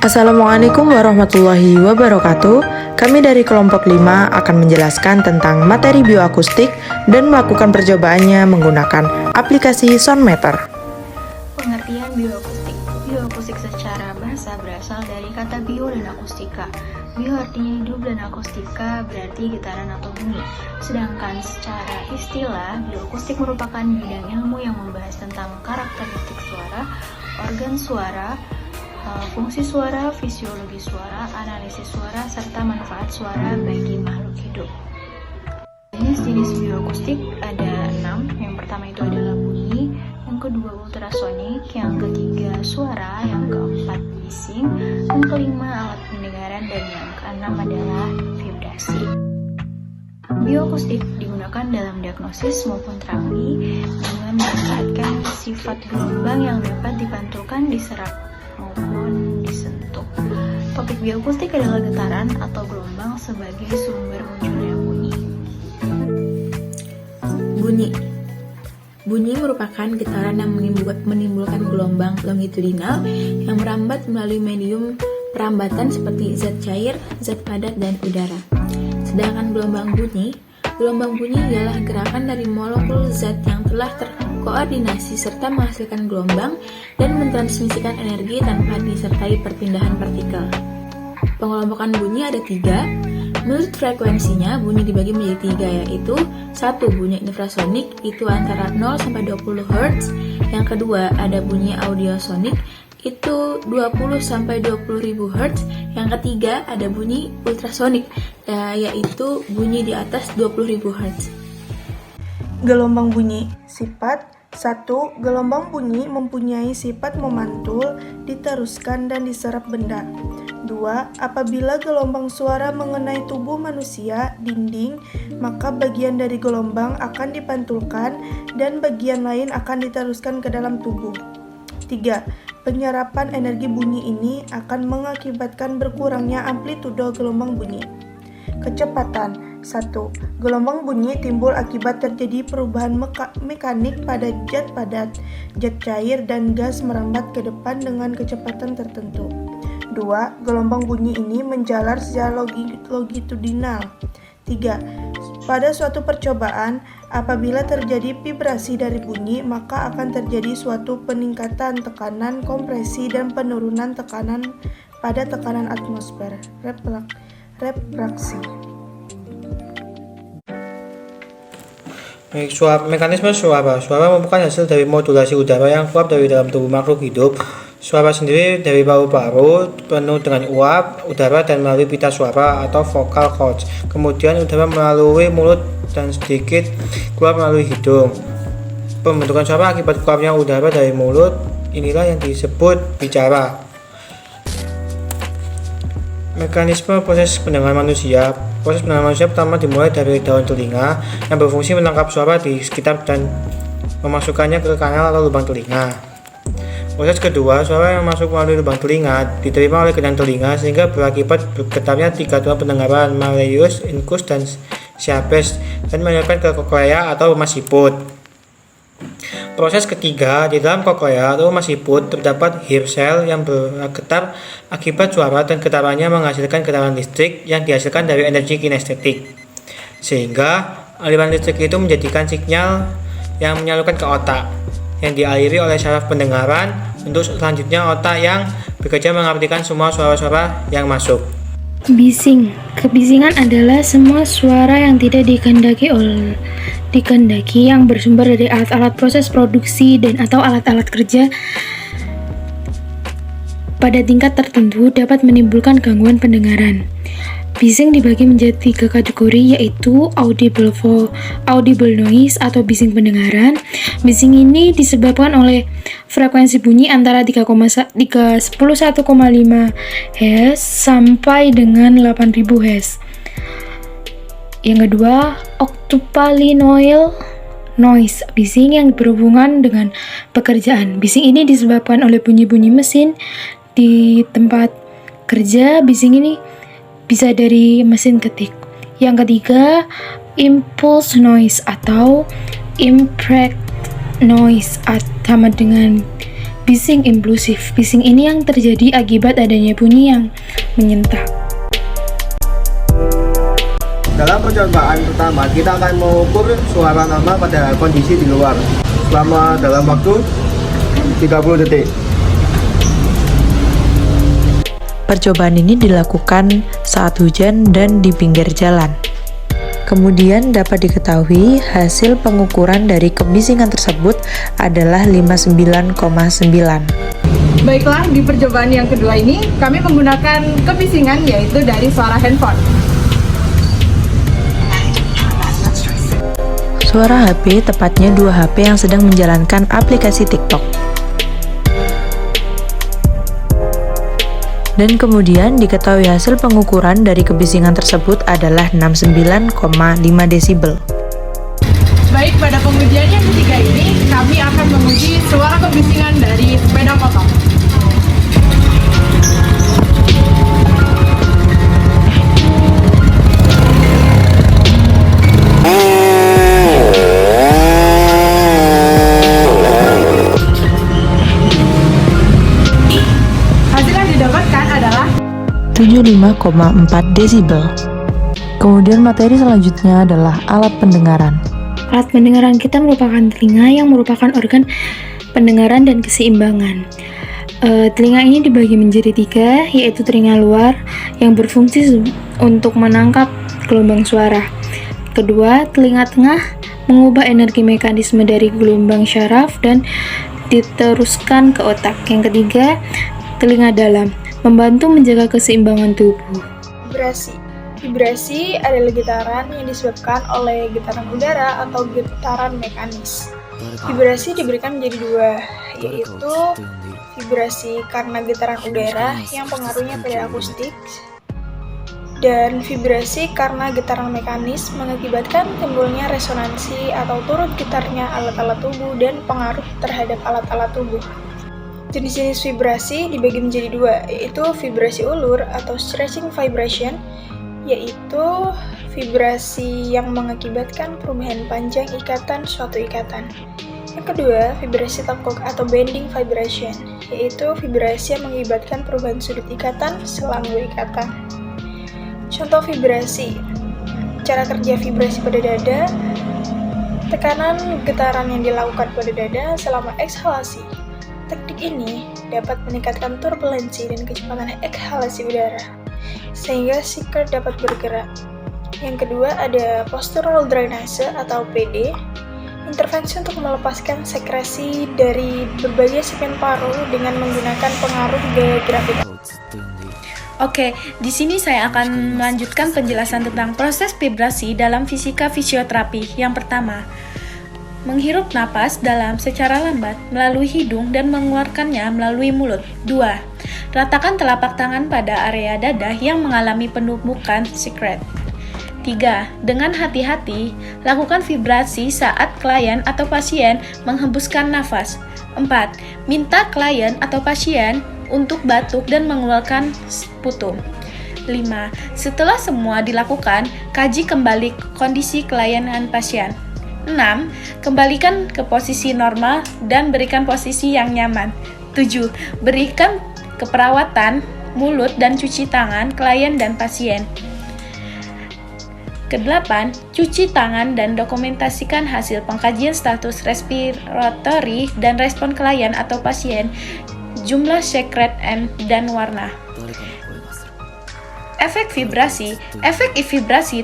Assalamualaikum warahmatullahi wabarakatuh. Kami dari kelompok 5 akan menjelaskan tentang materi bioakustik dan melakukan percobaannya menggunakan aplikasi Soundmeter. Pengertian bioakustik. Bioakustik secara bahasa berasal dari kata bio dan akustika. Bio artinya hidup dan akustika berarti getaran atau bunyi. Sedangkan secara istilah, bioakustik merupakan bidang ilmu yang membahas tentang karakteristik suara, organ suara, fungsi suara, fisiologi suara, analisis suara, serta manfaat suara bagi makhluk hidup. Jenis-jenis bioakustik ada 6. Yang pertama itu adalah bunyi, yang kedua ultrasonik, yang ketiga suara, yang keempat bising, yang kelima alat pendengaran, dan yang keenam adalah vibrasi. Bioakustik digunakan dalam diagnosis maupun terapi dengan memanfaatkan sifat gelombang yang dapat dipantulkan, diserap maupun disentuh. Topik bioakustik adalah getaran atau gelombang sebagai sumber munculnya bunyi. Bunyi merupakan getaran yang menimbulkan gelombang longitudinal yang merambat melalui medium perambatan seperti zat cair, zat padat, dan udara. Sedangkan gelombang bunyi ialah gerakan dari molekul zat yang telah terkoordinasi serta menghasilkan gelombang dan mentransmisikan energi tanpa disertai perpindahan partikel. Pengelompokan bunyi ada 3. Menurut frekuensinya, bunyi dibagi menjadi 3, yaitu 1. Bunyi infrasonik, itu antara 0 sampai 20 Hz. Yang kedua, ada bunyi audiosonik, itu 20 sampai 20.000 Hz. Yang ketiga, ada bunyi ultrasonik, yaitu bunyi di atas 20.000 Hz. Gelombang bunyi. Sifat 1. Gelombang bunyi mempunyai sifat memantul, diteruskan, dan diserap benda. 2. Apabila gelombang suara mengenai tubuh manusia, dinding, maka bagian dari gelombang akan dipantulkan dan bagian lain akan diteruskan ke dalam tubuh. 3. Penyerapan energi bunyi ini akan mengakibatkan berkurangnya amplitudo gelombang bunyi. Kecepatan. 1. Gelombang bunyi timbul akibat terjadi perubahan mekanik pada zat padat, zat cair, dan gas merambat ke depan dengan kecepatan tertentu. 2. Gelombang bunyi ini menjalar secara longitudinal. 3. Pada suatu percobaan, apabila terjadi vibrasi dari bunyi, maka akan terjadi suatu peningkatan tekanan, kompresi, dan penurunan tekanan pada tekanan atmosfer. Refraksi. Mekanisme suara. Suara merupakan hasil dari modulasi udara yang keluar dari dalam tubuh makhluk hidup. Suara sendiri dari paru-paru penuh dengan uap udara dan melalui pita suara atau vocal cords. Kemudian udara melalui mulut dan sedikit keluar melalui hidung. Pembentukan suara akibat keluarnya udara dari mulut inilah yang disebut bicara. Mekanisme proses pendengaran manusia. Proses pendengaran manusia pertama dimulai dari daun telinga yang berfungsi menangkap suara di sekitar dan memasukkannya ke kanal atau lubang telinga. Proses kedua, suara yang masuk melalui lubang telinga diterima oleh gendang telinga sehingga berakibat bergetarnya 3 tulang pendengaran, malleus, incus, dan stapes, dan menyebabkan ke koklea atau rumah siput. Proses ketiga, di dalam koklea atau rumah siput terdapat hair cell yang bergetar akibat suara dan getarannya menghasilkan getaran listrik yang dihasilkan dari energi kinestetik. Sehingga aliran listrik itu menjadikan sinyal yang menyalurkan ke otak yang dialiri oleh saraf pendengaran untuk selanjutnya otak yang bekerja mengartikan semua suara-suara yang masuk. Bising. Kebisingan adalah semua suara yang tidak dikehendaki yang bersumber dari alat-alat proses produksi dan atau alat-alat kerja pada tingkat tertentu dapat menimbulkan gangguan pendengaran. Bising dibagi menjadi 3 kategori, yaitu audible noise atau bising pendengaran. Bising ini disebabkan oleh frekuensi bunyi antara 11,5 Hz sampai dengan 8000 Hz. Yang kedua, octopalinoil noise, bising yang berhubungan dengan pekerjaan. Bising ini disebabkan oleh bunyi-bunyi mesin di tempat kerja. Bising ini bisa dari mesin ketik. Yang ketiga, impulse noise atau impact noise sama dengan bising impulsif. Bising ini yang terjadi akibat adanya bunyi yang menyentak. Dalam percobaan pertama, kita akan mengukur suara nama pada kondisi di luar selama dalam waktu 30 detik. Percobaan ini dilakukan saat hujan dan di pinggir jalan. Kemudian dapat diketahui hasil pengukuran dari kebisingan tersebut adalah 59,9. Baiklah, di percobaan yang kedua ini kami menggunakan kebisingan yaitu dari suara handphone. Suara HP, tepatnya 2 HP yang sedang menjalankan aplikasi TikTok. Dan kemudian diketahui hasil pengukuran dari kebisingan tersebut adalah 69,5 desibel. Baik, pada pengujian yang ketiga ini kami akan menguji suara kebisingan dari sepeda motor. Hasil yang didapatkan adalah 75,4 desibel. Kemudian materi selanjutnya adalah alat pendengaran. Alat pendengaran kita merupakan telinga yang merupakan organ pendengaran dan keseimbangan. Telinga ini dibagi menjadi 3, yaitu telinga luar yang berfungsi untuk menangkap gelombang suara. Kedua, telinga tengah mengubah energi mekanisme dari gelombang syaraf dan diteruskan ke otak. Yang ketiga, telinga dalam membantu menjaga keseimbangan tubuh. Vibrasi adalah getaran yang disebabkan oleh getaran udara atau getaran mekanis. Vibrasi diberikan menjadi 2, yaitu vibrasi karena getaran udara yang pengaruhnya pada akustik, dan vibrasi karena getaran mekanis mengakibatkan timbulnya resonansi atau turut getarnya alat-alat tubuh dan pengaruh terhadap alat-alat tubuh. Jenis-jenis vibrasi dibagi menjadi 2, yaitu vibrasi ulur atau stretching vibration, yaitu vibrasi yang mengakibatkan perubahan panjang ikatan suatu ikatan. Yang kedua, vibrasi tekuk atau bending vibration, yaitu vibrasi yang mengakibatkan perubahan sudut ikatan selang dua ikatan. Contoh vibrasi. Cara kerja vibrasi pada dada. Tekanan getaran yang dilakukan pada dada selama ekshalasi. Teknik ini dapat meningkatkan turbulensi dan kecepatan ekshalasi udara, sehingga seeker dapat bergerak. Yang kedua ada postural drainase atau PD, intervensi untuk melepaskan sekresi dari berbagai segmen paru dengan menggunakan pengaruh gaya gravitasi. Oke, di sini saya akan melanjutkan penjelasan tentang proses vibrasi dalam fisika fisioterapi. Yang pertama, menghirup napas dalam secara lambat melalui hidung dan mengeluarkannya melalui mulut. 2. Ratakan telapak tangan pada area dada yang mengalami penumpukan sekret. 3. Dengan hati-hati, lakukan vibrasi saat klien atau pasien menghembuskan nafas. 4. Minta klien atau pasien untuk batuk dan mengeluarkan sputum. 5. Setelah semua dilakukan, kaji kembali kondisi klien dan pasien. 6. Kembalikan ke posisi normal dan berikan posisi yang nyaman. 7. Berikan keperawatan mulut dan cuci tangan klien dan pasien. Ke-8. Cuci tangan dan dokumentasikan hasil pengkajian status respiratori dan respon klien atau pasien, jumlah sekret dan warna. Efek vibrasi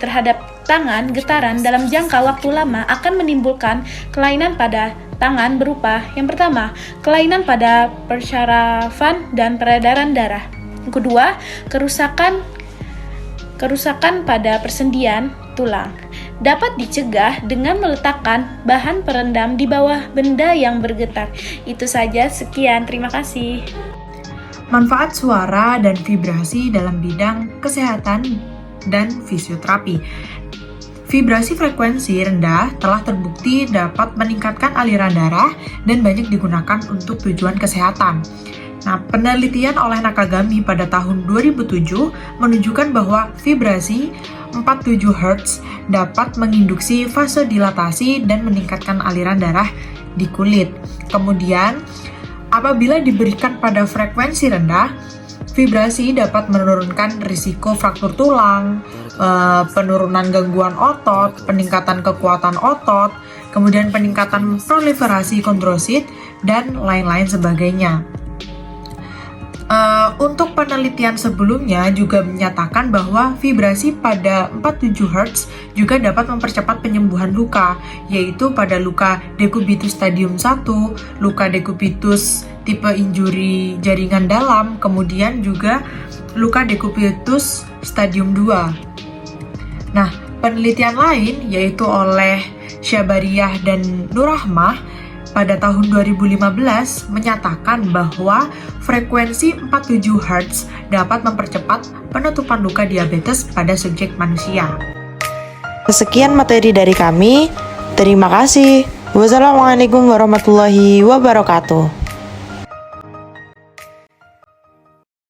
terhadap tangan getaran dalam jangka waktu lama akan menimbulkan kelainan pada tangan berupa yang pertama, kelainan pada persyarafan dan peredaran darah. Yang kedua, kerusakan pada persendian tulang. Dapat dicegah dengan meletakkan bahan perendam di bawah benda yang bergetar. Itu saja, sekian, terima kasih. Manfaat suara dan vibrasi dalam bidang kesehatan dan fisioterapi. Vibrasi frekuensi rendah telah terbukti dapat meningkatkan aliran darah dan banyak digunakan untuk tujuan kesehatan. Nah, penelitian oleh Nakagami pada tahun 2007 menunjukkan bahwa vibrasi 47 Hz dapat menginduksi fase dilatasi dan meningkatkan aliran darah di kulit. Kemudian, Apabila diberikan pada frekuensi rendah, vibrasi dapat menurunkan risiko fraktur tulang, penurunan gangguan otot, peningkatan kekuatan otot, kemudian peningkatan proliferasi kondrosit, dan lain-lain sebagainya. Untuk penelitian sebelumnya juga menyatakan bahwa vibrasi pada 47 Hz juga dapat mempercepat penyembuhan luka, yaitu pada luka dekubitus stadium 1, luka dekubitus tipe injuri jaringan dalam, kemudian juga luka dekubitus stadium 2. Nah, penelitian lain yaitu oleh Syabariah dan Nurrahmah pada tahun 2015 menyatakan bahwa frekuensi 47 Hz dapat mempercepat penutupan luka diabetes pada subjek manusia. Sekian materi dari kami. Terima kasih. Wassalamualaikum warahmatullahi wabarakatuh.